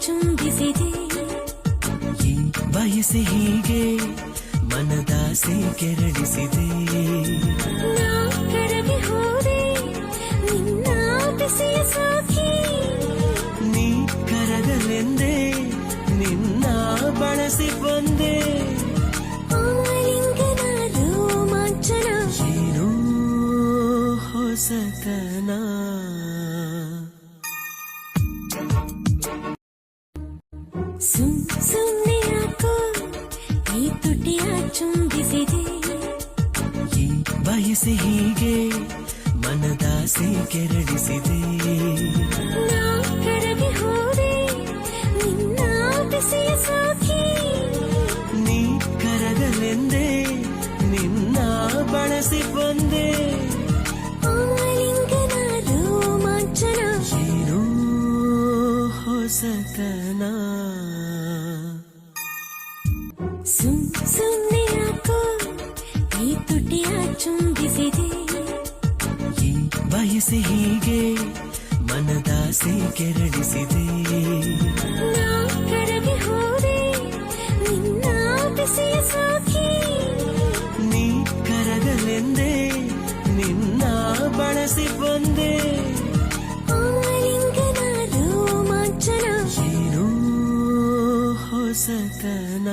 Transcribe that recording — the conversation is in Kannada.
ಚುಂಬಿಸಿದೆ ಈ ಬಯಸೆ ಹೀಗೆ ಮನದಾಸೆ ಕೆರಳಿಸಿದೆ ನಾ ಕರಗಿ ಹೋದೆ ನಿನ್ನ ಬಿಸಿಯ ಸಾಕಿ ನೀ ಕರಗಲೆಂದೆ ನಿನ್ನ ಬಳಸಿ ಬಂದೆ ಆಲಿಂಗನ ರೋಮಾಂಚನ ಏನೋ ಹೊಸತನ ಸುಮ್ಮನೆ ಯಾಕೋ ಈ ತುಟಿಯ ಚುಂಬಿಸಿದೆ ಈ ಬಯಸೆ ಹೀಗೆ ಮನದಾಸೆ ಕೆರಳಿಸಿದೆ ನಾ ಕರಗಿ ಹೋದೆ ನಿನ್ನ ಬಿಸಿಯ ಸಾಕಿ ನೀ ಕರಗಲೆಂದೆ ನಿನ್ನ ಬಳಸಿ ಬಂದೆ ಆಲಿಂಗನ ರೋಮಾಂಚನ ಏನೋ ಹೊಸತನ ಸುಮ್ಮನೆ ಯಾಕೋ ಈ ತುಟಿಯ ಚುಂಬಿಸಿದೆ ಈ ಬಯಸೆ ಹೀಗೆ ಮನದಾಸೆ ಕೆರಳಿಸಿದೆ ನಾ ಕರಗಿ ಹೋದೆ ನಿನ್ನ ಬಿಸಿಯ ಸಾಕಿ ನೀ ಕರಗಲೆಂದೆ ನಿನ್ನ ಬಳಸಿ ಬಂದೆ ಆಲಿಂಗನ ರೋಮಾಂಚನ ಏನೋ ಹೊಸತನ